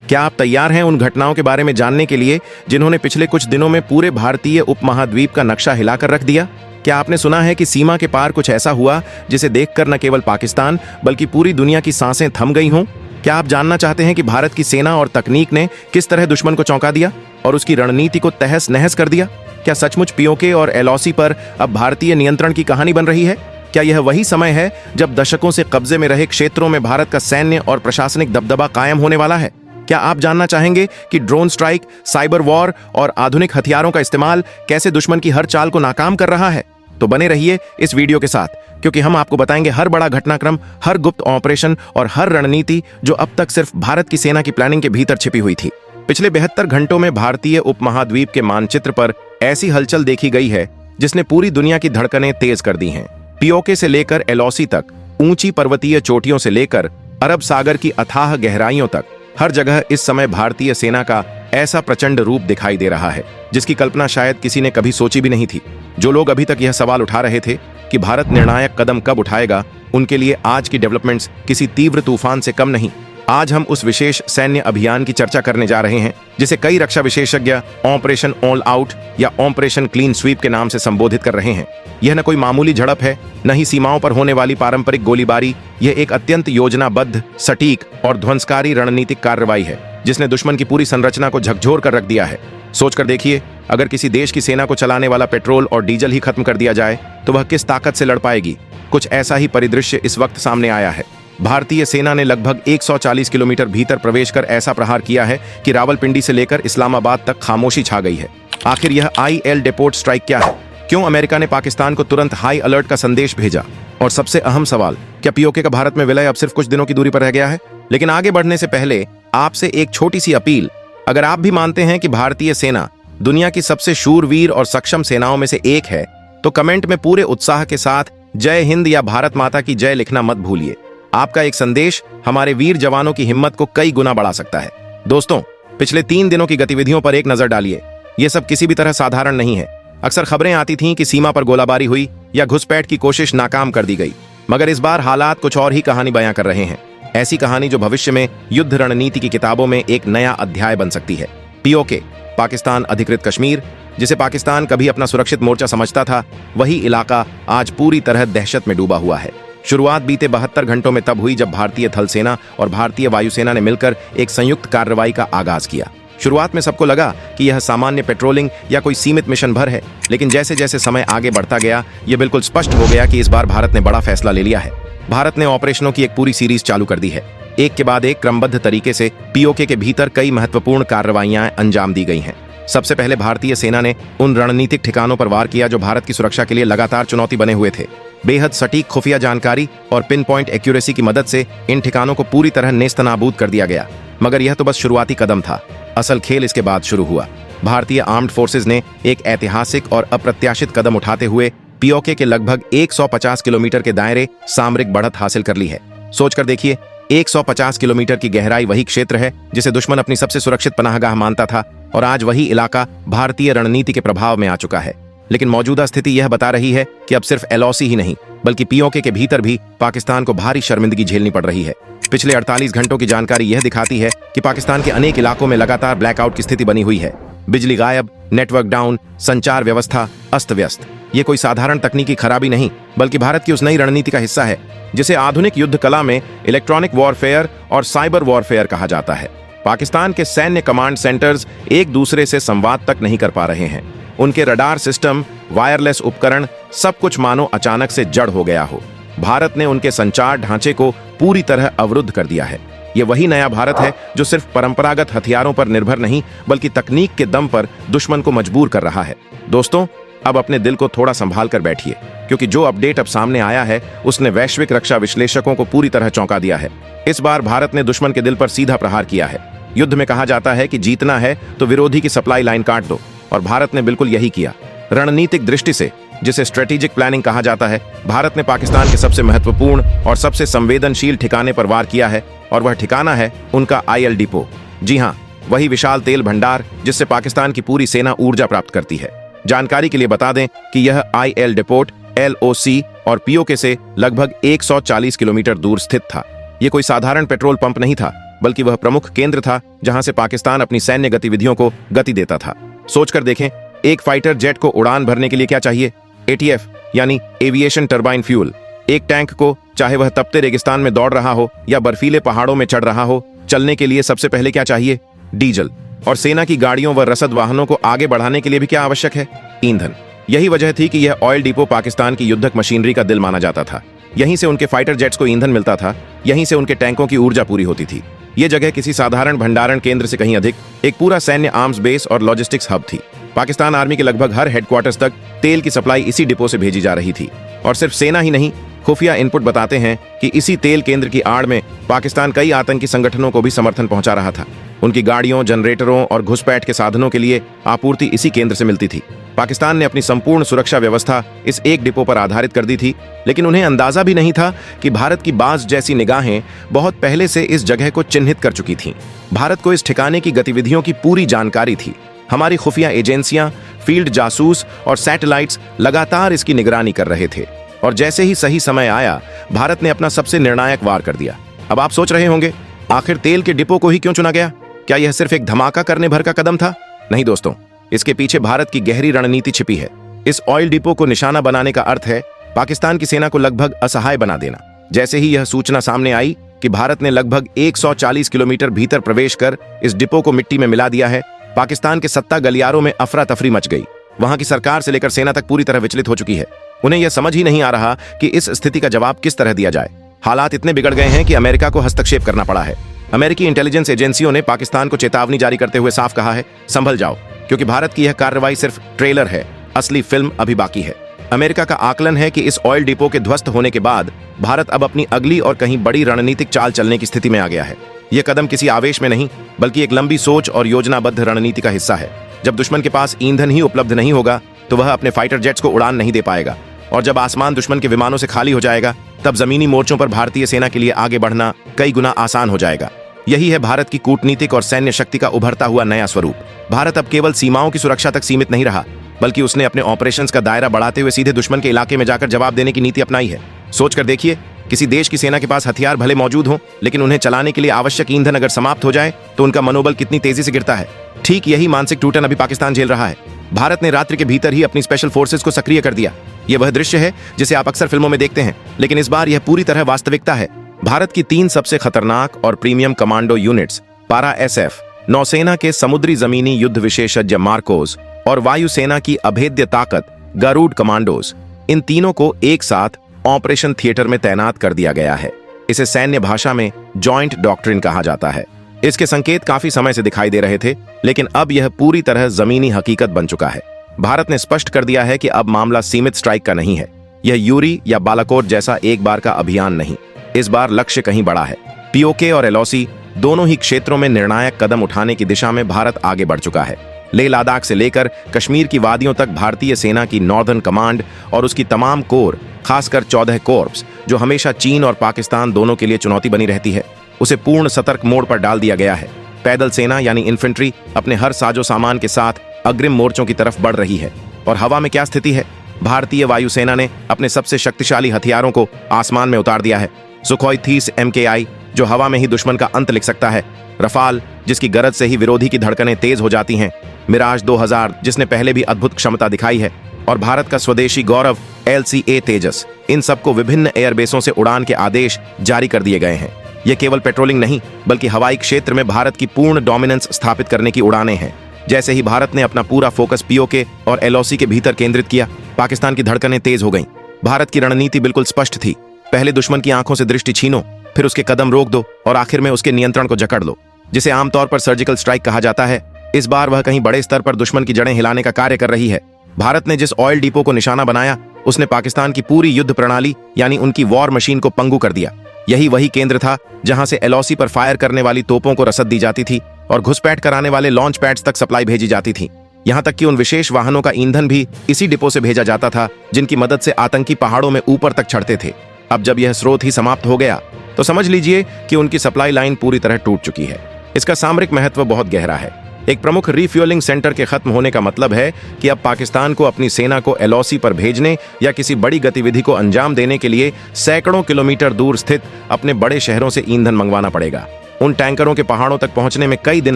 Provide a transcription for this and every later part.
क्या आप तैयार हैं उन घटनाओं के बारे में जानने के लिए जिन्होंने पिछले कुछ दिनों में पूरे भारतीय उपमहाद्वीप का नक्शा हिलाकर रख दिया? क्या आपने सुना है कि सीमा के पार कुछ ऐसा हुआ जिसे देखकर न केवल पाकिस्तान बल्कि पूरी दुनिया की सांसें थम गई हों? क्या आप जानना चाहते हैं कि भारत की सेना और तकनीक ने किस तरह दुश्मन को चौंका दिया और उसकी रणनीति को तहस नहस कर दिया? क्या सचमुच पीओके और एलओसी पर अब भारतीय नियंत्रण की कहानी बन रही है? क्या यह वही समय है जब दशकों से कब्जे में रहे क्षेत्रों में भारत का सैन्य और प्रशासनिक दबदबा कायम होने वाला है? क्या आप जानना चाहेंगे कि ड्रोन स्ट्राइक, साइबर वॉर और आधुनिक हथियारों का इस्तेमाल कैसे दुश्मन की हर चाल को नाकाम कर रहा है? तो बने रहिए इस वीडियो के साथ, क्योंकि हम आपको बताएंगे हर बड़ा घटनाक्रम, हर गुप्त ऑपरेशन और हर रणनीति जो अब तक सिर्फ भारत की सेना की प्लानिंग के भीतर छिपी हुई थी। पिछले 72 घंटों में भारतीय उपमहाद्वीप के मानचित्र पर ऐसी हलचल देखी गई है जिसने पूरी दुनिया की धड़कनें तेज कर दी हैं। पीओके से लेकर एलओसी तक, ऊंची पर्वतीय चोटियों से लेकर अरब सागर की अथाह गहराइयों तक, हर जगह इस समय भारतीय सेना का ऐसा प्रचंड रूप दिखाई दे रहा है जिसकी कल्पना शायद किसी ने कभी सोची भी नहीं थी। जो लोग अभी तक यह सवाल उठा रहे थे कि भारत निर्णायक कदम कब उठाएगा, उनके लिए आज की डेवलपमेंट्स किसी तीव्र तूफान से कम नहीं। आज हम उस विशेष सैन्य अभियान की चर्चा करने जा रहे हैं जिसे कई रक्षा विशेषज्ञ ऑपरेशन ऑल आउट या ऑपरेशन क्लीन स्वीप के नाम से संबोधित कर रहे हैं। यह न कोई मामूली झड़प है, न ही सीमाओं पर होने वाली पारंपरिक गोलीबारी। यह एक अत्यंत योजनाबद्ध, सटीक और ध्वंसकारी रणनीतिक कार्रवाई है जिसने दुश्मन की पूरी संरचना को झकझोर कर रख दिया है। सोचकर देखिए, अगर किसी देश की सेना को चलाने वाला पेट्रोल और डीजल ही खत्म कर दिया जाए तो वह किस ताकत से लड़ पाएगी। कुछ ऐसा ही परिदृश्य इस वक्त सामने आया है। भारतीय सेना ने लगभग 140 किलोमीटर भीतर प्रवेश कर ऐसा प्रहार किया है कि रावलपिंडी से लेकर इस्लामाबाद तक खामोशी छा गई है। आखिर यह आईएल डेपोर्ट स्ट्राइक क्या है? क्यों अमेरिका ने पाकिस्तान को तुरंत हाई अलर्ट का संदेश भेजा? और सबसे अहम सवाल, क्या पीओके का भारत में विलय अब सिर्फ कुछ दिनों की दूरी पर रह गया है? लेकिन आगे बढ़ने से पहले आपसे एक छोटी सी अपील। अगर आप भी मानते हैं कि भारतीय सेना दुनिया की सबसे शूरवीर और सक्षम सेनाओं में से एक है तो कमेंट में पूरे उत्साह के साथ जय हिंद या भारत माता की जय लिखना मत भूलिए। आपका एक संदेश हमारे वीर जवानों की हिम्मत को कई गुना बढ़ा सकता है। दोस्तों, पिछले 3 दिनों की गतिविधियों पर एक नजर डालिए। यह सब किसी भी तरह साधारण नहीं है। अक्सर खबरें आती थीं कि सीमा पर गोलाबारी हुई या घुसपैठ की कोशिश नाकाम कर दी गई, मगर इस बार हालात कुछ और ही कहानी बयां कर रहे हैं। ऐसी कहानी जो भविष्य में युद्ध रणनीति की किताबों में एक नया अध्याय बन सकती है। पीओके, पाकिस्तान अधिकृत कश्मीर, जिसे पाकिस्तान कभी अपना सुरक्षित मोर्चा समझता था, वही इलाका आज पूरी तरह दहशत में डूबा हुआ है। शुरुआत बीते 72 घंटों में तब हुई जब भारतीय थल सेना और भारतीय वायुसेना ने मिलकर एक संयुक्त कार्रवाई का आगाज किया। शुरुआत में सबको लगा कि यह सामान्य पेट्रोलिंग या कोई सीमित मिशन भर है, लेकिन जैसे जैसे समय आगे बढ़ता गया यह बिल्कुल स्पष्ट हो गया कि इस बार भारत ने बड़ा फैसला ले लिया है। भारत ने ऑपरेशनों की एक पूरी सीरीज चालू कर दी है। एक के बाद एक क्रमबद्ध तरीके से पीओके के भीतर कई महत्वपूर्ण कार्रवाइयां अंजाम दी गई हैं। सबसे पहले भारतीय सेना ने उन रणनीतिक ठिकानों पर वार किया जो भारत की सुरक्षा के लिए लगातार चुनौती बने हुए थे। बेहद सटीक खुफिया जानकारी और पिन पॉइंट एक्यूरेसी की मदद से इन ठिकानों को पूरी तरह नेस्तनाबूद कर दिया गया। मगर यह तो बस शुरुआती कदम था। असल खेल इसके बाद शुरू हुआ। भारतीय आर्म्ड फोर्सेज ने एक ऐतिहासिक और अप्रत्याशित कदम उठाते हुए पीओके के लगभग 150 किलोमीटर के दायरे सामरिक बढ़त हासिल कर ली है। सोचकर देखिए, 150 किलोमीटर की गहराई वही क्षेत्र है जिसे दुश्मन अपनी सबसे सुरक्षित पनाहगाह मानता था, और आज वही इलाका भारतीय रणनीति के प्रभाव में आ चुका है। लेकिन मौजूदा स्थिति यह बता रही है कि अब सिर्फ एलओसी ही नहीं बल्कि पीओके के भीतर भी पाकिस्तान को भारी शर्मिंदगी झेलनी पड़ रही है। पिछले 48 घंटों की जानकारी यह दिखाती है कि पाकिस्तान के अनेक इलाकों में लगातार ब्लैकआउट की स्थिति बनी हुई है। बिजली गायब, नेटवर्क डाउन, संचार व्यवस्था अस्त व्यस्त। ये कोई साधारण तकनीकी खराबी नहीं बल्कि भारत की उस नई रणनीति का हिस्सा है जिसे आधुनिक युद्ध कला में इलेक्ट्रॉनिक वॉरफेयर और साइबर वॉरफेयर कहा जाता है। पाकिस्तान के सैन्य कमांड सेंटर्स एक दूसरे से संवाद तक नहीं कर पा रहे हैं। उनके रडार सिस्टम, वायरलेस उपकरण, सब कुछ मानो अचानक से जड़ हो गया हो। भारत ने उनके संचार ढांचे को पूरी तरह अवरुद्ध कर दिया है। यह वही नया भारत है जो सिर्फ परंपरागत हथियारों पर निर्भर नहीं बल्कि तकनीक के दम पर दुश्मन को मजबूर कर रहा है। दोस्तों, अब अपने दिल को थोड़ा संभाल कर बैठिए, क्योंकि जो अपडेट अब सामने आया है उसने वैश्विक रक्षा विश्लेषकों को पूरी तरह चौंका दिया है। इस बार भारत ने दुश्मन के दिल पर सीधा प्रहार किया है। युद्ध में कहा जाता है कि जीतना है तो विरोधी की सप्लाई लाइन काट दो, और भारत ने बिल्कुल यही किया। रणनीतिक दृष्टि से, जिसे स्ट्रेटेजिक प्लानिंग कहा जाता है, भारत ने पाकिस्तान के सबसे महत्वपूर्ण और सबसे संवेदनशील ठिकाने पर वार किया है, और वह ठिकाना है उनका आईएल डिपो। जी हां, वही विशाल तेल भंडार जिससे पाकिस्तान की पूरी सेना ऊर्जा प्राप्त करती है। जानकारी के लिए बता दें कि यह आईएल डिपोट एलओसी और पीओके से लगभग 140 किलोमीटर दूर स्थित था। यह कोई साधारण पेट्रोल पंप नहीं था, बल्कि वह प्रमुख केंद्र था जहां से पाकिस्तान अपनी सैन्य गतिविधियों को गति देता था। सोचकर देखें, एक फाइटर जेट को उड़ान भरने के लिए क्या चाहिए? एटीएफ यानी एविएशन टरबाइन फ्यूल। एक टैंक को, चाहे वह तपते रेगिस्तान में दौड़ रहा हो या बर्फीले पहाड़ों में चढ़ रहा हो, चलने के लिए सबसे पहले क्या चाहिए? डीजल। और सेना की गाड़ियों व रसद वाहनों को आगे बढ़ाने के लिए भी क्या आवश्यक है? ईंधन। यही वजह थी कि यह ऑयल डिपो पाकिस्तान की युद्धक मशीनरी का दिल माना जाता था। यहीं से उनके फाइटर जेट्स को ईंधन मिलता था, यहीं से उनके टैंकों की ऊर्जा पूरी होती थी। यह जगह किसी साधारण भंडारण केंद्र से कहीं अधिक एक पूरा सैन्य आर्म्स बेस और लॉजिस्टिक्स हब थी। पाकिस्तान आर्मी के लगभग हर हेडक्वार्टर्स तक तेल की सप्लाई इसी डिपो से भेजी जा रही थी। और सिर्फ सेना ही नहीं, खुफिया इनपुट बताते हैं कि इसी तेल केंद्र की आड़ में पाकिस्तान कई आतंकी संगठनों को भी समर्थन पहुंचा रहा था। उनकी गाड़ियों, जनरेटरों और घुसपैठ के साधनों के लिए आपूर्ति इसी केंद्र से मिलती थी। पाकिस्तान ने अपनी संपूर्ण सुरक्षा व्यवस्था इस एक डिपो पर आधारित कर दी थी, लेकिन उन्हें अंदाजा भी नहीं था कि भारत की बाज जैसी निगाहें बहुत पहले से इस जगह को चिन्हित कर चुकी थीं। भारत को इस ठिकाने की गतिविधियों की पूरी जानकारी थी। हमारी खुफिया एजेंसियां, फील्ड जासूस और सैटेलाइट्स लगातार इसकी निगरानी कर रहे थे। और जैसे ही सही समय आया, भारत ने अपना सबसे निर्णायक वार कर दिया। अब आप सोच रहे होंगे, आखिर तेल के डिपो को ही क्यों चुना गया? क्या यह सिर्फ एक धमाका करने भर का कदम था? नहीं दोस्तों, इसके पीछे भारत की गहरी रणनीति छिपी है। इस ऑयल डिपो को निशाना बनाने का अर्थ है पाकिस्तान की सेना को लगभग असहाय बना देना। जैसे ही यह सूचना सामने आई कि भारत ने लगभग 140 किलोमीटर भीतर प्रवेश कर इस डिपो को मिट्टी में मिला दिया है, पाकिस्तान के सत्ता गलियारों में अफरा तफरी मच गई। वहां की सरकार से लेकर सेना तक पूरी तरह विचलित हो चुकी है। उन्हें यह समझ ही नहीं आ रहा कि इस स्थिति का जवाब किस तरह दिया जाए। हालात इतने बिगड़ गए हैं कि अमेरिका को हस्तक्षेप करना पड़ा है। अमेरिकी इंटेलिजेंस एजेंसियों ने पाकिस्तान को चेतावनी जारी करते हुए साफ कहा है, संभल जाओ, क्योंकि भारत की यह कार्रवाई सिर्फ ट्रेलर है, असली फिल्म अभी बाकी है। अमेरिका का आकलन है कि इस ऑयल डिपो के ध्वस्त होने के बाद भारत अब अपनी अगली और कहीं बड़ी रणनीतिक चाल चलने की स्थिति में आ गया है। यह कदम किसी आवेश में नहीं, बल्कि एक लंबी सोच और योजनाबद्ध रणनीति का हिस्सा है। जब दुश्मन के पास ईंधन ही उपलब्ध नहीं होगा, तो वह अपने फाइटर जेट्स को उड़ान नहीं दे पाएगा। और जब आसमान दुश्मन के विमानों से खाली हो जाएगा, तब जमीनी मोर्चों पर भारतीय सेना के लिए आगे बढ़ना कई गुना आसान हो जाएगा। यही है भारत की कूटनीतिक और सैन्य शक्ति का उभरता हुआ नया स्वरूप। भारत अब केवल सीमाओं की सुरक्षा तक सीमित नहीं रहा, बल्कि उसने अपने ऑपरेशंस का दायरा बढ़ाते हुए सीधे दुश्मन के इलाके में जाकर जवाब देने की नीति अपनाई है। सोचकर देखिए, किसी देश की सेना के पास हथियार भले मौजूद हों, लेकिन उन्हें चलाने के लिए आवश्यक ईंधन अगर समाप्त हो जाए तो उनका मनोबल कितनी तेजी से गिरता है। ठीक यही मानसिक टूटन अभी पाकिस्तान झेल रहा है। भारत ने रात्रि के भीतर ही अपनी स्पेशल फोर्सेस को सक्रिय कर दिया। यह वह दृश्य है जिसे आप अक्सर फिल्मों में देखते हैं, लेकिन इस बार यह पूरी तरह वास्तविकता है। भारत की 3 सबसे खतरनाक और प्रीमियम कमांडो यूनिट्स, पारा एसएफ, नौसेना के समुद्री जमीनी युद्ध विशेषज्ञ मार्कोस और वायुसेना की अभेद्य ताकत गरुड़ कमांडोज, इन तीनों को एक साथ ऑपरेशन थिएटर में तैनात कर दिया गया है। इसे सैन्य भाषा में जॉइंट डॉक्ट्रिन कहा जाता है। इसके संकेत काफी समय से दिखाई दे रहे थे, लेकिन अब यह पूरी तरह जमीनी हकीकत बन चुका है। भारत ने स्पष्ट कर दिया है कि अब मामला सीमित स्ट्राइक का नहीं है। यह यूरी या बालाकोट जैसा एक बार का अभियान नहीं, इस बार लक्ष्य कहीं बड़ा है। पीओके और एलओसी दोनों ही क्षेत्रों में निर्णायक कदम उठाने की दिशा में भारत आगे बढ़ चुका है। लेह लद्दाख से लेकर कश्मीर की वादियों तक भारतीय सेना की नॉर्दर्न कमांड और उसकी तमाम कोर, खासकर 14 कोर्प्स, जो हमेशा चीन और पाकिस्तान दोनों के लिए चुनौती बनी रहती है, उसे पूर्ण सतर्क मोड पर डाल दिया गया है। पैदल सेना यानी इन्फेंट्री अपने हर साजो सामान के साथ अग्रिम मोर्चों की तरफ बढ़ रही है। और हवा में क्या स्थिति है? भारतीय वायुसेना ने अपने सबसे शक्तिशाली हथियारों को आसमान में उतार दिया है। सुखोई 30 MKI, जो हवा में ही दुश्मन का अंत लिख सकता है। रफाल, जिसकी गरज से ही विरोधी की धड़कनें तेज हो जाती हैं। मिराज 2000, जिसने पहले भी अद्भुत क्षमता दिखाई है। और भारत का स्वदेशी गौरव LCA तेजस, इन सबको विभिन्न एयरबेसों से उड़ान के आदेश जारी कर दिए गए हैं। यह केवल पेट्रोलिंग नहीं, बल्कि हवाई क्षेत्र में भारत की पूर्ण डोमिनेंस स्थापित करने की उड़ानें हैं। जैसे ही भारत ने अपना पूरा फोकस पीओके और LOC के भीतर केंद्रित किया, पाकिस्तान की धड़कनें तेज हो गईं। भारत की रणनीति बिल्कुल स्पष्ट थी। पहले दुश्मन की आंखों से दृष्टि छीनो, फिर उसके कदम रोक दो और आखिर में उसके नियंत्रण को जकड़ लो, जिसे आमतौर पर सर्जिकल स्ट्राइक कहा जाता है। इस बार वह कहीं बड़े स्तर पर दुश्मन की जड़ें हिलाने का कार्य कर रही है। भारत ने जिस ऑयल डिपो को निशाना बनाया, उसने पाकिस्तान की पूरी युद्ध प्रणाली यानी उनकी वॉर मशीन को पंगु कर दिया। यही वही केंद्र था जहां से LOC पर फायर करने वाली तोपों को रसद दी जाती थी और घुसपैठ कराने वाले लॉन्च पैड्स तक सप्लाई भेजी जाती थी। यहां तक कि उन विशेष वाहनों का ईंधन भी इसी डिपो से भेजा जाता था, जिनकी मदद से आतंकी पहाड़ों में ऊपर तक चढ़ते थे। अब जब यह स्रोत ही समाप्त हो गया, तो समझ लीजिए कि उनकी सप्लाई लाइन पूरी तरह टूट चुकी है। इसका सामरिक महत्व बहुत गहरा है। एक प्रमुख रिफ्यूलिंग सेंटर के खत्म होने का मतलब है कि अब पाकिस्तान को अपनी सेना को LOC पर भेजने या किसी बड़ी गतिविधि को अंजाम देने के लिए सैकड़ों किलोमीटर दूर स्थित अपने बड़े शहरों से ईंधन मंगवाना पड़ेगा। उन टैंकरों के पहाड़ों तक पहुंचने में कई दिन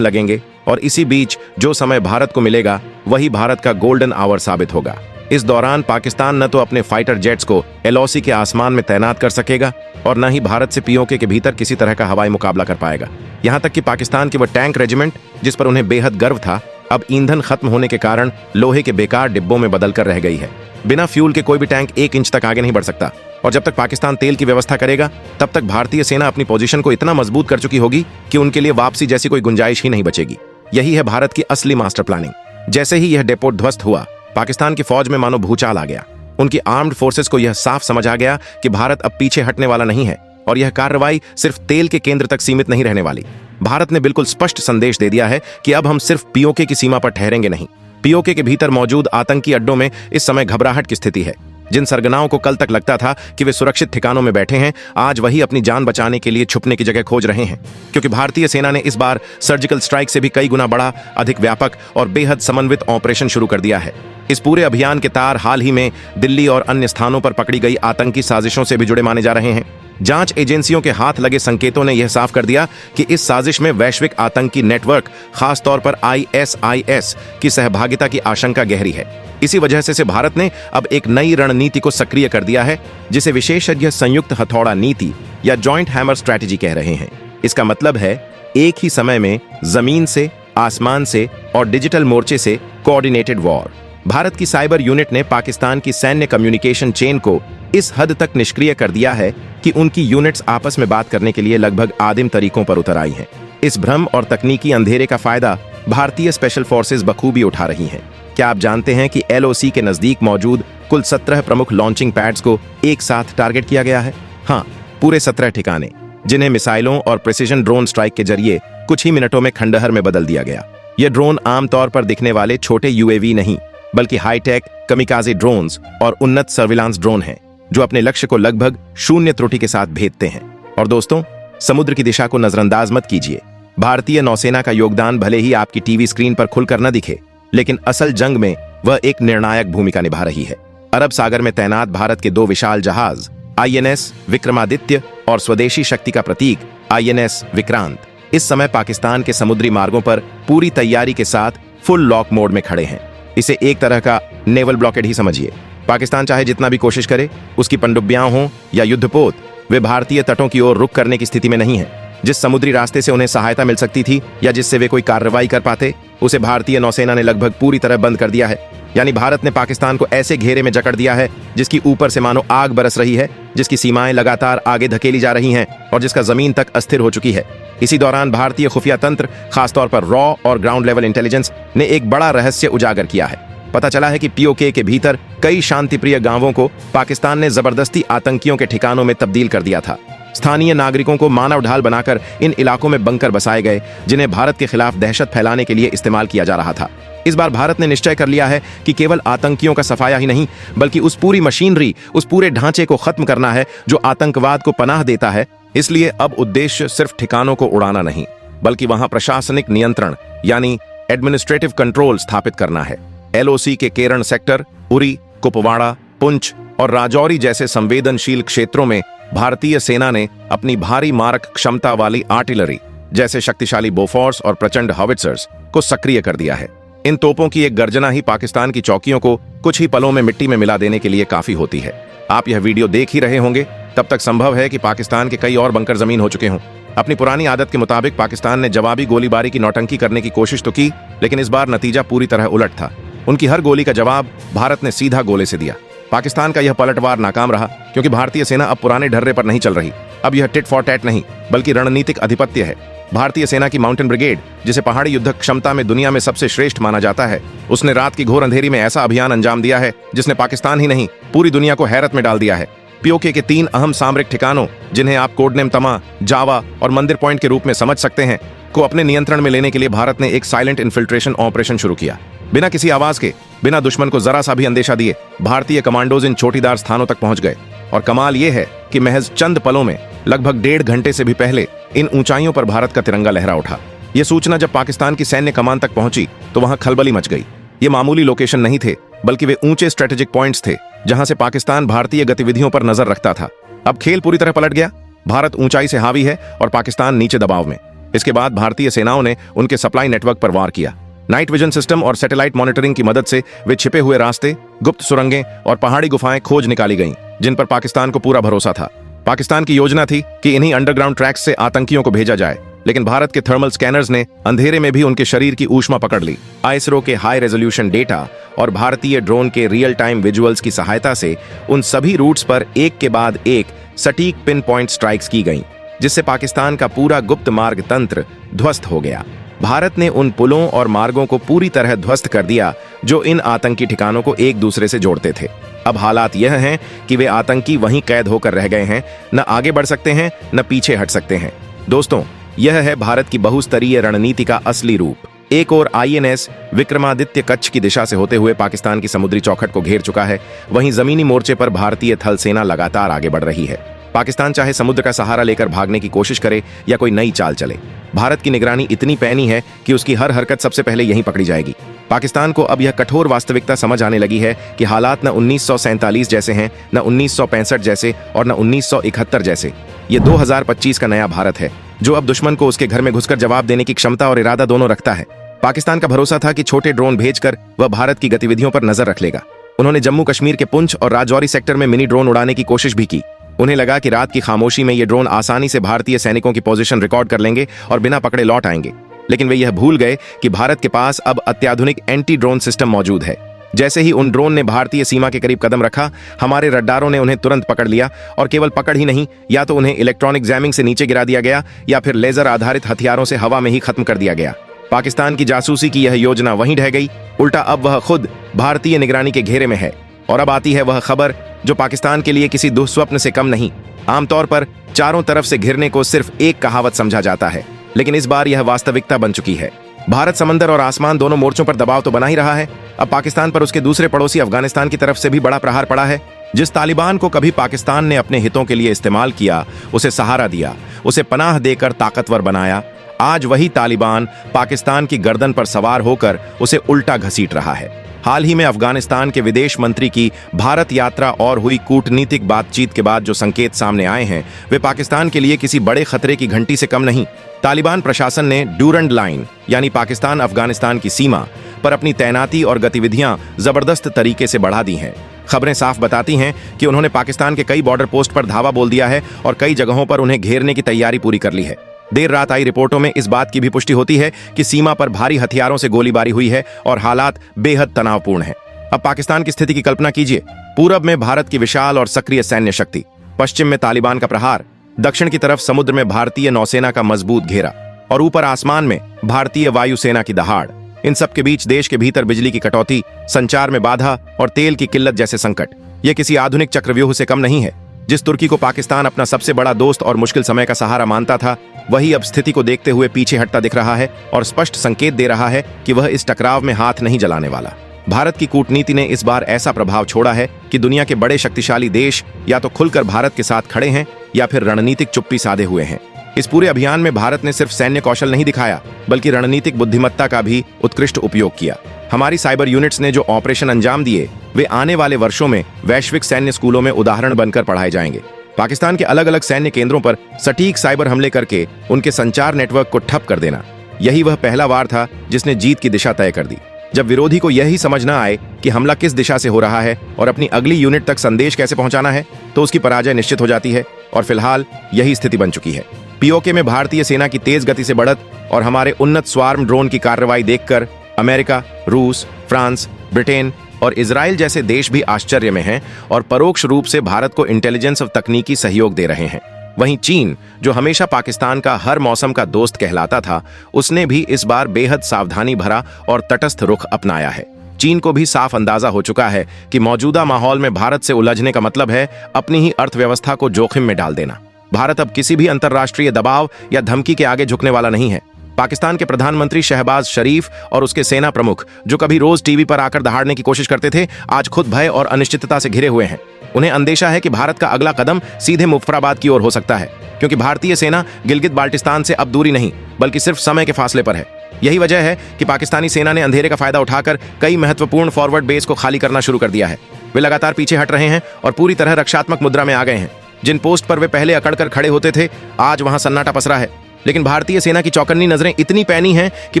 लगेंगे और इसी बीच जो समय भारत को मिलेगा वही भारत का गोल्डन आवर साबित होगा। इस दौरान पाकिस्तान न तो अपने फाइटर जेट्स को एलओसी के आसमान में तैनात कर सकेगा और न ही भारत से पीओके के भीतर किसी तरह का हवाई मुकाबला कर पाएगा। यहां तक कि पाकिस्तान की वह टैंक रेजिमेंट जिस पर उन्हें बेहद गर्व था, अब ईंधन खत्म होने के कारण लोहे के बेकार डिब्बों में बदलकर रह गई है। बिना फ्यूल के कोई भी टैंक 1 इंच तक आगे नहीं बढ़ सकता और जब तक पाकिस्तान तेल की व्यवस्था करेगा तब तक भारतीय सेना अपनी पोजीशन को इतना मजबूत कर चुकी होगी कि उनके लिए वापसी जैसी कोई गुंजाइश ही नहीं बचेगी। यही है भारत की असली मास्टर प्लानिंग। जैसे ही यह डेपो ध्वस्त हुआ, पाकिस्तान की फौज में मानो भूचाल आ गया। उनकी आर्म्ड फोर्सेस को यह साफ समझ आ गया कि भारत अब पीछे हटने वाला नहीं है और यह कार्रवाई सिर्फ तेल के केंद्र तक सीमित नहीं रहने वाली। भारत ने बिल्कुल स्पष्ट संदेश दे दिया है कि अब हम सिर्फ पीओके की सीमा पर ठहरेंगे नहीं। पीओके के भीतर मौजूद आतंकी अड्डों में इस समय घबराहट की स्थिति है। जिन सरगनाओं को कल तक लगता था कि वे सुरक्षित ठिकानों में बैठे हैं, आज वही अपनी जान बचाने के लिए छुपने की जगह खोज रहे हैं, क्योंकि भारतीय सेना ने इस बार सर्जिकल स्ट्राइक से भी कई गुना बड़ा, अधिक व्यापक और बेहद समन्वित ऑपरेशन शुरू कर दिया है। इस पूरे अभियान के तार हाल ही में दिल्ली और अन्य स्थानों पर पकड़ी गई आतंकी साजिशों से भी जुड़े माने जा रहे हैं। जांच एजेंसियों के हाथ लगे संकेतों ने यह साफ कर दिया कि इस साजिश में वैश्विक आतंकी नेटवर्क, खासतौर पर आईएसआईएस की सहभागिता की आशंका गहरी है। इसी वजह से भारत ने अब एक नई रणनीति को सक्रिय कर दिया है, जिसे विशेषज्ञ संयुक्त हथौड़ा नीति या जॉइंट हैमर स्ट्रैटेजी कह रहे हैं। इसका मतलब है एक ही समय में जमीन से, आसमान से और डिजिटल मोर्चे से कोऑर्डिनेटेड वॉर। भारत की साइबर यूनिट ने पाकिस्तान की सैन्य कम्युनिकेशन चेन को इस हद तक निष्क्रिय कर दिया है कि उनकी यूनिट्स आपस में बात करने के लिए लगभग आदिम तरीकों पर उतर आई हैं। इस भ्रम और तकनीकी अंधेरे का फायदा भारतीय स्पेशल फोर्सेस बखूबी उठा रही हैं। क्या आप जानते हैं कि एलओसी के नजदीक मौजूद कुल 17 प्रमुख लॉन्चिंग पैड्स को एक साथ टारगेट किया गया है? हाँ, पूरे 17 ठिकाने, जिन्हें मिसाइलों और प्रिसीजन ड्रोन स्ट्राइक के जरिए कुछ ही मिनटों में खंडहर में बदल दिया गया। ये ड्रोन आमतौर पर दिखने वाले छोटे यूएवी नहीं, बल्कि हाईटेक कमिकाजे ड्रोन्स और उन्नत सर्विलांस ड्रोन हैं, जो अपने लक्ष्य को लगभग शून्य त्रुटि के साथ भेदते हैं। और दोस्तों, समुद्र की दिशा को नजरअंदाज मत कीजिए। भारतीय नौसेना का योगदान भले ही आपकी टीवी स्क्रीन पर खुलकर न दिखे, लेकिन असल जंग में वह एक निर्णायक भूमिका निभा रही है। अरब सागर में तैनात भारत के 2 विशाल जहाज आईएनएस विक्रमादित्य और स्वदेशी शक्ति का प्रतीक आईएनएस विक्रांत इस समय पाकिस्तान के समुद्री मार्गों पर पूरी तैयारी के साथ फुल लॉक मोड में खड़े हैं। इसे एक तरह का नेवल ब्लॉकेड ही समझिए। पाकिस्तान चाहे जितना भी कोशिश करे, उसकी पनडुब्बियां हों या युद्धपोत, वे भारतीय तटों की ओर रुख करने की स्थिति में नहीं है। जिस समुद्री रास्ते से उन्हें सहायता मिल सकती थी या जिससे वे कोई कार्रवाई कर पाते, उसे भारतीय नौसेना ने लगभग पूरी तरह बंद कर दिया है। यानी भारत ने पाकिस्तान को ऐसे घेरे में जकड़ दिया है जिसकी ऊपर से मानो आग बरस रही है, जिसकी सीमाएं लगातार आगे धकेली जा रही हैं और जिसका जमीन तक अस्थिर हो चुकी है। इसी दौरान भारतीय खुफिया तंत्र, खासतौर पर रॉ और ग्राउंड लेवल इंटेलिजेंस ने एक बड़ा रहस्य उजागर किया है। पता चला है कि पीओके के भीतर कई शांतिप्रिय गांवों को पाकिस्तान ने जबरदस्ती आतंकियों के ठिकानों में तब्दील कर दिया था। स्थानीय नागरिकों को मानव ढाल बनाकर इन इलाकों में बंकर बसाए गए, जिन्हें भारत के खिलाफ दहशत फैलाने के लिए इस्तेमाल किया जा रहा था। इस बार भारत ने निश्चय कर लिया है कि केवल आतंकियों का सफाया ही नहीं, बल्कि उस पूरी मशीनरी, उस पूरे ढांचे को खत्म करना है जो आतंकवाद को पनाह देता है। इसलिए अब उद्देश्य सिर्फ ठिकानों को उड़ाना नहीं, बल्कि वहां प्रशासनिक नियंत्रण यानी एडमिनिस्ट्रेटिव कंट्रोल स्थापित करना है। एलओसी के केरन सेक्टर, उरी, कुपवाड़ा, पुंछ और राजौरी जैसे संवेदनशील क्षेत्रों में भारतीय सेना ने अपनी भारी मारक क्षमता वाली आर्टिलरी, जैसे शक्तिशाली बोफोर्स और प्रचंड हॉविट्जर्स को सक्रिय कर दिया है। इन तोपों की एक गर्जना ही पाकिस्तान की चौकियों को कुछ ही पलों में मिट्टी में मिला देने के लिए काफी होती है। आप यह वीडियो देख ही रहे होंगे, तब तक संभव है कि पाकिस्तान के कई और बंकर जमीन हो चुके हों। अपनी पुरानी आदत के मुताबिक पाकिस्तान ने जवाबी गोलीबारी की नौटंकी करने की कोशिश तो की, लेकिन इस बार नतीजा पूरी तरह उलट था। उनकी हर गोली का जवाब भारत ने सीधा गोले से दिया। पाकिस्तान का यह पलटवार नाकाम रहा, क्योंकि भारतीय सेना अब पुराने ढर्रे पर नहीं चल रही। अब यह टिट फॉर टैट नहीं, बल्कि रणनीतिक आधिपत्य है। भारतीय सेना की माउंटेन ब्रिगेड, जिसे पहाड़ी युद्ध क्षमता में दुनिया में सबसे श्रेष्ठ माना जाता है, उसने रात की घोर अंधेरी में ऐसा अभियान अंजाम दिया है जिसने पाकिस्तान ही नहीं, पूरी दुनिया को हैरत में डाल दिया है। पीओके के 3 अहम सामरिक ठिकानों, जिन्हें आप कोडनेम तमा, जावा और मंदिर पॉइंट के रूप में समझ सकते हैं, को अपने नियंत्रण में लेने के लिए भारत ने एक साइलेंट इन्फिल्ट्रेशन ऑपरेशन शुरू किया। बिना किसी आवाज के, बिना दुश्मन को जरा सा भी अंदेशा दिए, भारतीय कमांडोज इन चोटीदार स्थानों तक पहुंच गए। और कमाल यह है कि महज चंद पलों में, लगभग 1.5 घंटे से भी पहले, इन ऊंचाइयों पर भारत का तिरंगा लहरा उठा। यह सूचना जब पाकिस्तान की सैन्य कमान तक पहुंची तो वहां खलबली मच गई। ये मामूली लोकेशन नहीं थे, बल्कि वे ऊंचे स्ट्रेटेजिक पॉइंट्स थे, जहां से पाकिस्तान भारतीय गतिविधियों पर नजर रखता था। अब खेल पूरी तरह पलट गया। भारत ऊंचाई से हावी है और पाकिस्तान नीचे दबाव में। इसके बाद भारतीय सेनाओं ने उनके सप्लाई नेटवर्क पर वार किया। नाइट विजन सिस्टम और सैटेलाइट मॉनिटरिंग की मदद से वे छिपे हुए रास्ते, गुप्त सुरंगें और पहाड़ी गुफाएं खोज निकाली गईं, जिन पर पाकिस्तान को पूरा भरोसा था। पाकिस्तान की योजना थी कि इन्हीं अंडरग्राउंड ट्रैक्स से आतंकियों को भेजा जाए, लेकिन भारत के थर्मल स्कैनर्स ने अंधेरे में भी उनके शरीर की ऊष्मा पकड़ ली। आईएसआरओ के हाई रेजोल्यूशन डेटा और भारतीय ड्रोन के रियल टाइम विजुअल्स की सहायता से उन सभी रूट्स पर एक के बाद एक सटीक पिन पॉइंट स्ट्राइक्स की गईं, जिससे पाकिस्तान का पूरा गुप्त मार्ग तंत्र ध्वस्त हो गया। भारत ने उन पुलों और मार्गों को पूरी तरह ध्वस्त कर दिया जो इन आतंकी ठिकानों को एक दूसरे से जोड़ते थे। अब हालात यह हैं कि वे आतंकी वहीं कैद होकर रह गए हैं, न आगे बढ़ सकते हैं न पीछे हट सकते हैं। दोस्तों, यह है भारत की बहुस्तरीय रणनीति का असली रूप। एक और आईएनएस विक्रमादित्य कच्छ की दिशा से होते हुए पाकिस्तान की समुद्री चौखट को घेर चुका है, वहीं जमीनी मोर्चे पर भारतीय थल सेना लगातार आगे बढ़ रही है। पाकिस्तान चाहे समुद्र का सहारा लेकर भागने की कोशिश करे या कोई नई चाल चले, भारत की निगरानी इतनी पैनी है कि उसकी हर हरकत सबसे पहले यहीं पकड़ी जाएगी। पाकिस्तान को अब यह कठोर वास्तविकता समझ आने लगी है कि हालात न 1947 जैसे हैं, न 1965 जैसे और न 1971 जैसे। ये 2025 का नया भारत है, जो अब दुश्मन को उसके घर में घुसकर जवाब देने की क्षमता और इरादा दोनों रखता है। पाकिस्तान का भरोसा था कि छोटे ड्रोन भेजकर वह भारत की गतिविधियों पर नजर रख लेगा। उन्होंने जम्मू कश्मीर के पुंछ और राजौरी सेक्टर में मिनी ड्रोन उड़ाने की कोशिश भी की। उन्हें लगा कि रात की खामोशी में ये ड्रोन आसानी से भारतीय सैनिकों की पोजीशन रिकॉर्ड कर लेंगे और बिना पकड़े लौट आएंगे, लेकिन वे यह भूल गए कि भारत के पास अब अत्याधुनिक एंटी ड्रोन सिस्टम मौजूद है। जैसे ही उन ड्रोन ने भारतीय सीमा के करीब कदम रखा, हमारे रडारों ने उन्हें तुरंत पकड़ लिया, और केवल पकड़ ही नहीं, या तो उन्हें इलेक्ट्रॉनिक जैमिंग से नीचे गिरा दिया गया या फिर लेजर आधारित हथियारों से हवा में ही खत्म कर दिया गया। पाकिस्तान की जासूसी की यह योजना वहीं ढह गई। उल्टा अब वह खुद भारतीय निगरानी के घेरे में है। और अब आती है वह खबर जो पाकिस्तान के लिए किसी दुस्वप्न से कम नहीं। आमतौर पर चारों तरफ से घिरने को सिर्फ एक कहावत समझा जाता है, लेकिन इस बार यह वास्तविकता बन चुकी है। भारत समंदर और आसमान दोनों मोर्चों पर दबाव तो बना ही रहा है। अब पाकिस्तान पर उसके दूसरे पड़ोसी अफगानिस्तान की तरफ से भी बड़ा प्रहार पड़ा है। जिस तालिबान को कभी पाकिस्तान ने अपने हितों के लिए इस्तेमाल किया, उसे सहारा दिया, उसे पनाह देकर ताकतवर बनाया, आज वही तालिबान पाकिस्तान की गर्दन पर सवार होकर उसे उल्टा घसीट रहा है। हाल ही में अफगानिस्तान के विदेश मंत्री की भारत यात्रा और हुई कूटनीतिक बातचीत के बाद जो संकेत सामने आए हैं, वे पाकिस्तान के लिए किसी बड़े खतरे की घंटी से कम नहीं। तालिबान प्रशासन ने ड्यूरंड लाइन यानी पाकिस्तान अफगानिस्तान की सीमा पर अपनी तैनाती और गतिविधियां जबरदस्त तरीके से बढ़ा दी हैं। खबरें साफ बताती हैं कि उन्होंने पाकिस्तान के कई बॉर्डर पोस्ट पर धावा बोल दिया है और कई जगहों पर उन्हें घेरने की तैयारी पूरी कर ली है। देर रात आई रिपोर्टों में इस बात की भी पुष्टि होती है कि सीमा पर भारी हथियारों से गोलीबारी हुई है और हालात बेहद तनावपूर्ण हैं। अब पाकिस्तान की स्थिति की कल्पना कीजिए। पूरब में भारत की विशाल और सक्रिय सैन्य शक्ति, पश्चिम में तालिबान का प्रहार, दक्षिण की तरफ समुद्र में भारतीय नौसेना का मजबूत घेरा और ऊपर आसमान में भारतीय वायुसेना की दहाड़। इन सब के बीच देश के भीतर बिजली की कटौती, संचार में बाधा और तेल की किल्लत जैसे संकट। यह किसी आधुनिक चक्रव्यूह से कम नहीं है। जिस तुर्की को पाकिस्तान अपना सबसे बड़ा दोस्त और मुश्किल समय का सहारा मानता था, वही अब स्थिति को देखते हुए पीछे हटता दिख रहा है और स्पष्ट संकेत दे रहा है कि वह इस टकराव में हाथ नहीं जलाने वाला। भारत की कूटनीति ने इस बार ऐसा प्रभाव छोड़ा है कि दुनिया के बड़े शक्तिशाली देश या तो खुलकर भारत के साथ खड़े हैं या फिर रणनीतिक चुप्पी साधे हुए हैं। इस पूरे अभियान में भारत ने सिर्फ सैन्य कौशल नहीं दिखाया, बल्कि रणनीतिक बुद्धिमत्ता का भी उत्कृष्ट उपयोग किया। हमारी साइबर यूनिट्स ने जो ऑपरेशन अंजाम दिए, वे आने वाले वर्षों में वैश्विक सैन्य स्कूलों में उदाहरण बनकर पढ़ाए जाएंगे। पाकिस्तान के अलग अलग सैन्य केंद्रों पर सटीक साइबर हमले करके उनके संचार नेटवर्क को ठप कर देना, यही वह पहला वार था जिसने जीत की दिशा तय कर दी। जब विरोधी को यही समझ न आए कि हमला किस दिशा से हो रहा है और अपनी अगली यूनिट तक संदेश कैसे पहुंचाना है, तो उसकी पराजय निश्चित हो जाती है। और फिलहाल यही स्थिति बन चुकी है। पीओके में भारतीय सेना की तेज गति से बढ़त और हमारे उन्नत स्वार्म ड्रोन की कार्रवाई देखकर अमेरिका, रूस, फ्रांस, ब्रिटेन और इजराइल जैसे देश भी आश्चर्य में हैं और परोक्ष रूप से भारत को इंटेलिजेंस और तकनीकी सहयोग दे रहे हैं। वहीं चीन, जो हमेशा पाकिस्तान का हर मौसम का दोस्त कहलाता था, उसने भी इस बार बेहद सावधानी भरा और तटस्थ रुख अपनाया है। चीन को भी साफ अंदाजा हो चुका है कि मौजूदा माहौल में भारत से उलझने का मतलब है अपनी ही अर्थव्यवस्था को जोखिम में डाल देना। भारत अब किसी भी अंतर्राष्ट्रीय दबाव या धमकी के आगे झुकने वाला नहीं है। पाकिस्तान के प्रधानमंत्री शहबाज शरीफ और उसके सेना प्रमुख, जो कभी रोज टीवी पर आकर दहाड़ने की कोशिश करते थे, आज खुद भय और अनिश्चितता से घिरे हुए हैं। उन्हें अंदेशा है कि भारत का अगला कदम सीधे मुजफ्फराबाद की ओर हो सकता है, क्योंकि भारतीय सेना गिलगित बाल्टिस्तान से अब दूरी नहीं बल्कि सिर्फ समय के फासले पर है। यही वजह है कि पाकिस्तानी सेना ने अंधेरे का फायदा उठाकर कई महत्वपूर्ण फॉरवर्ड बेस को खाली करना शुरू कर दिया है। वे लगातार पीछे हट रहे हैं और पूरी तरह रक्षात्मक मुद्रा में आ गए हैं। जिन पोस्ट पर वे पहले अकड़कर खड़े होते थे, आज वहां सन्नाटा पसरा है। लेकिन भारतीय सेना की चौकन्नी नजरें इतनी पैनी हैं कि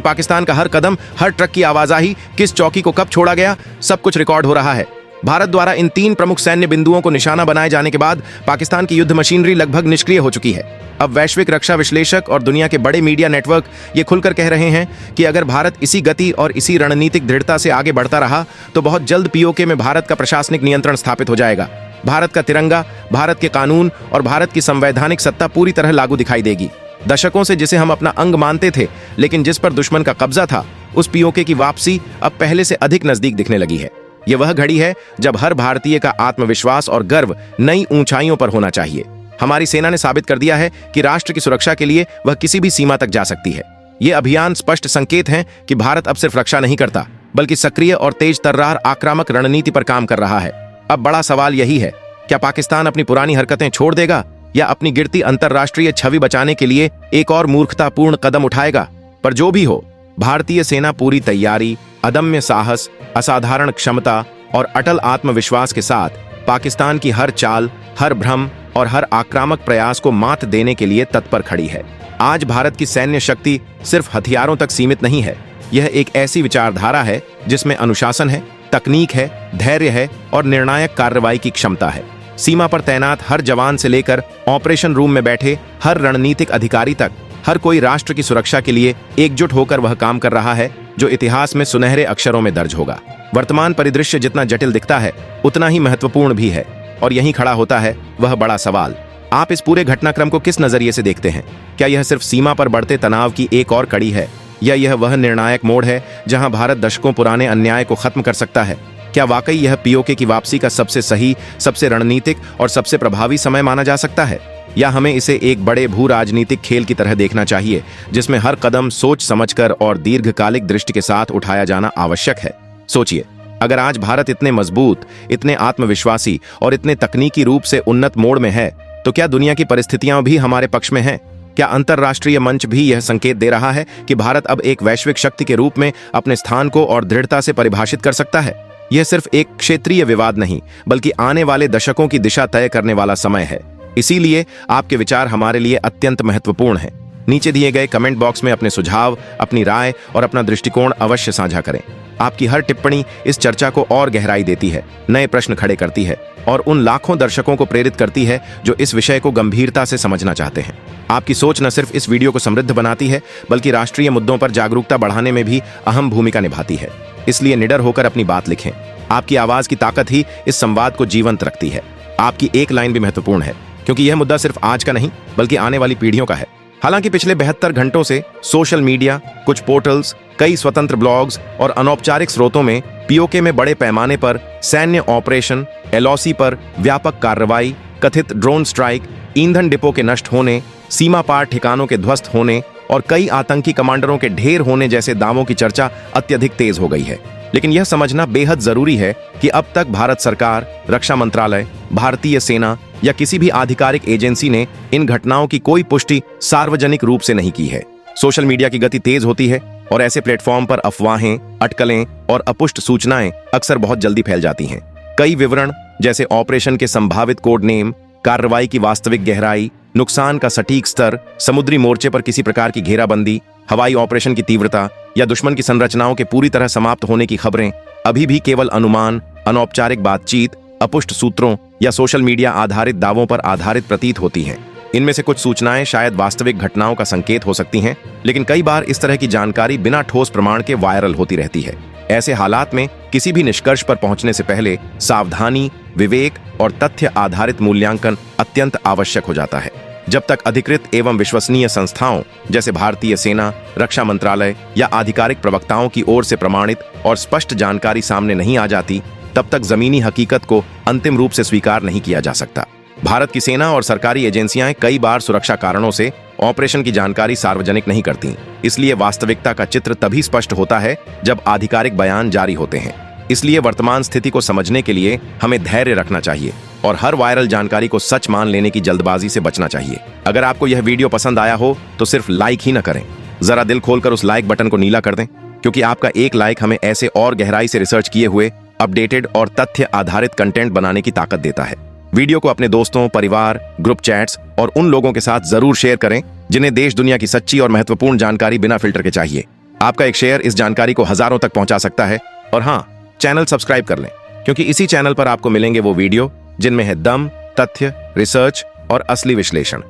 पाकिस्तान का हर कदम, हर ट्रक की आवाजाही, किस चौकी को कब छोड़ा गया, सब कुछ रिकॉर्ड हो रहा है। भारत द्वारा इन 3 प्रमुख सैन्य बिंदुओं को निशाना बनाए जाने के बाद पाकिस्तान की युद्ध मशीनरी लगभग निष्क्रिय हो चुकी है। अब वैश्विक रक्षा विश्लेषक और दुनिया के बड़े मीडिया नेटवर्क ये खुलकर कह रहे हैं कि अगर भारत इसी गति और इसी रणनीतिक दृढ़ता से आगे बढ़ता रहा तो बहुत जल्द पीओके में भारत का प्रशासनिक नियंत्रण स्थापित हो जाएगा। भारत का तिरंगा, भारत के कानून और भारत की संवैधानिक सत्ता पूरी तरह लागू दिखाई देगी। दशकों से जिसे हम अपना अंग मानते थे लेकिन जिस पर दुश्मन का कब्जा था, उस पीओके की वापसी अब पहले से अधिक नजदीक दिखने लगी है। यह वह घड़ी है जब हर भारतीय का आत्मविश्वास और गर्व नई ऊंचाइयों पर होना चाहिए। हमारी सेना ने साबित कर दिया है कि राष्ट्र की सुरक्षा के लिए वह किसी भी सीमा तक जा सकती है। यह अभियान स्पष्ट संकेत है कि भारत अब सिर्फ रक्षा नहीं करता, बल्कि सक्रिय और तेज तर्रार आक्रामक रणनीति पर काम कर रहा है। अब बड़ा सवाल यही है, क्या पाकिस्तान अपनी पुरानी हरकतें छोड़ देगा या अपनी गिरती अंतर्राष्ट्रीय छवि बचाने के लिए एक और मूर्खतापूर्ण कदम उठाएगा? पर जो भी हो, भारतीय सेना पूरी तैयारी, अदम्य साहस, असाधारण क्षमता और अटल आत्मविश्वास के साथ पाकिस्तान की हर चाल, हर भ्रम और हर आक्रामक प्रयास को मात देने के लिए तत्पर खड़ी है। आज भारत की सैन्य शक्ति सिर्फ हथियारों तक सीमित नहीं है। यह एक ऐसी विचारधारा है जिसमें अनुशासन है, तकनीक है, धैर्य है और निर्णायक कार्रवाई की क्षमता है। सीमा पर तैनात हर जवान से लेकर ऑपरेशन रूम में बैठे हर रणनीतिक अधिकारी तक, हर कोई राष्ट्र की सुरक्षा के लिए एकजुट होकर वह काम कर रहा है जो इतिहास में सुनहरे अक्षरों में दर्ज होगा। वर्तमान परिदृश्य जितना जटिल दिखता है उतना ही महत्वपूर्ण भी है, और यहीं खड़ा होता है वह बड़ा सवाल। आप इस पूरे घटनाक्रम को किस नजरिए से देखते हैं? क्या यह सिर्फ सीमा पर बढ़ते तनाव की एक और कड़ी है, या यह वह निर्णायक मोड़ है जहां भारत दशकों पुराने अन्याय को खत्म कर सकता है? क्या वाकई यह पीओके की वापसी का सबसे सही, सबसे रणनीतिक और सबसे प्रभावी समय माना जा सकता है, या हमें इसे एक बड़े भू राजनीतिक खेल की तरह देखना चाहिए जिसमें हर कदम सोच समझकर और दीर्घकालिक दृष्टि के साथ उठाया जाना आवश्यक है? सोचिए, अगर आज भारत इतने मजबूत, इतने आत्मविश्वासी और इतने तकनीकी रूप से उन्नत मोड़ में है, तो क्या दुनिया की परिस्थितियां भी हमारे पक्ष में हैं? क्या अंतर्राष्ट्रीय मंच भी यह संकेत दे रहा है कि भारत अब एक वैश्विक शक्ति के रूप में अपने स्थान को और दृढ़ता से परिभाषित कर सकता है? यह सिर्फ एक क्षेत्रीय विवाद नहीं, बल्कि आने वाले दशकों की दिशा तय करने वाला समय है। इसीलिए आपके विचार हमारे लिए अत्यंत महत्वपूर्ण हैं। नीचे दिए गए कमेंट बॉक्स में अपने सुझाव, अपनी राय और अपना दृष्टिकोण अवश्य साझा करें। आपकी हर टिप्पणी इस चर्चा को और गहराई देती है, नए प्रश्न खड़े करती है और उन लाखों दर्शकों को प्रेरित करती है जो इस विषय को गंभीरता से समझना चाहते हैं। आपकी सोच न सिर्फ इस वीडियो को समृद्ध बनाती है, बल्कि राष्ट्रीय मुद्दों पर जागरूकता बढ़ाने में भी अहम भूमिका निभाती है। इसलिए निडर होकर अपनी बात लिखें। आपकी आवाज की ताकत ही इस संवाद को जीवंत रखती है। आपकी एक लाइन भी महत्वपूर्ण है, क्योंकि यह मुद्दा सिर्फ आज का नहीं, बल्कि आने वाली पीढ़ियों का है। हालांकि पिछले 72 घंटों से सोशल मीडिया, कुछ पोर्टल्स, कई स्वतंत्र ब्लॉग्स और अनौपचारिक स्रोतों में पीओके में बड़े पैमाने पर सैन्य ऑपरेशन, एलओसी पर व्यापक कार्रवाई, कथित ड्रोन स्ट्राइक, ईंधन डिपो के नष्ट होने, सीमा पार ठिकानों के ध्वस्त होने और कई आतंकी कमांडरों के ढेर होने जैसे दावों की चर्चा अत्यधिक तेज हो गई है। लेकिन यह समझना बेहद जरूरी है कि अब तक भारत सरकार, रक्षा मंत्रालय, भारतीय सेना या किसी भी आधिकारिक एजेंसी ने इन घटनाओं की कोई पुष्टि सार्वजनिक रूप से नहीं की है। सोशल मीडिया की गति तेज होती है और ऐसे प्लेटफॉर्म पर अफवाहें, अटकलें और अपुष्ट सूचनाएं अक्सर बहुत जल्दी फैल जाती हैं। कई विवरण जैसे ऑपरेशन के संभावित कोड नेम, कार्रवाई की वास्तविक गहराई, नुकसान का सटीक स्तर, समुद्री मोर्चे पर किसी प्रकार की घेराबंदी, हवाई ऑपरेशन की तीव्रता या दुश्मन की संरचनाओं के पूरी तरह समाप्त होने की खबरें अभी भी केवल अनुमान, अनौपचारिक बातचीत, अपुष्ट सूत्रों या सोशल मीडिया आधारित दावों पर आधारित प्रतीत होती हैं। इनमें से कुछ सूचनाएं शायद वास्तविक घटनाओं का संकेत हो सकती हैं, लेकिन कई बार इस तरह की जानकारी बिना ठोस प्रमाण के वायरल होती रहती है। ऐसे हालात में किसी भी निष्कर्ष पर पहुंचने से पहले सावधानी, विवेक और तथ्य आधारित मूल्यांकन अत्यंत आवश्यक हो जाता है। जब तक अधिकृत एवं विश्वसनीय संस्थाओं जैसे भारतीय सेना, रक्षा मंत्रालय या आधिकारिक प्रवक्ताओं की ओर से प्रमाणित और स्पष्ट जानकारी सामने नहीं आ जाती, तब तक जमीनी हकीकत को अंतिम रूप से स्वीकार नहीं किया जा सकता। भारत की सेना और सरकारी एजेंसियां कई बार सुरक्षा कारणों से ऑपरेशन की जानकारी सार्वजनिक नहीं करती। इसलिए वास्तविकता का चित्र तभी स्पष्ट होता है जब आधिकारिक बयान जारी होते हैं। इसलिए वर्तमान स्थिति को समझने के लिए हमें धैर्य रखना चाहिए और हर वायरल जानकारी को सच मान लेने की जल्दबाजी से बचना चाहिए। अगर आपको यह वीडियो पसंद आया हो तो सिर्फ लाइक ही न करें, जरा दिल खोलकर उस लाइक बटन को नीला कर दें, क्योंकि आपका एक लाइक हमें ऐसे और गहराई से रिसर्च किए हुए अपडेटेड और तथ्य आधारित कंटेंट बनाने की ताकत देता है। वीडियो को अपने दोस्तों, परिवार, ग्रुप चैट्स और उन लोगों के साथ जरूर शेयर करें जिन्हें देश दुनिया की सच्ची और महत्वपूर्ण जानकारी बिना फिल्टर के चाहिए। आपका एक शेयर इस जानकारी को हजारों तक पहुंचा सकता है। और हाँ, चैनल सब्सक्राइब कर लें, क्योंकि इसी चैनल पर आपको मिलेंगे वो वीडियो जिनमें है दम, तथ्य, रिसर्च और असली विश्लेषण।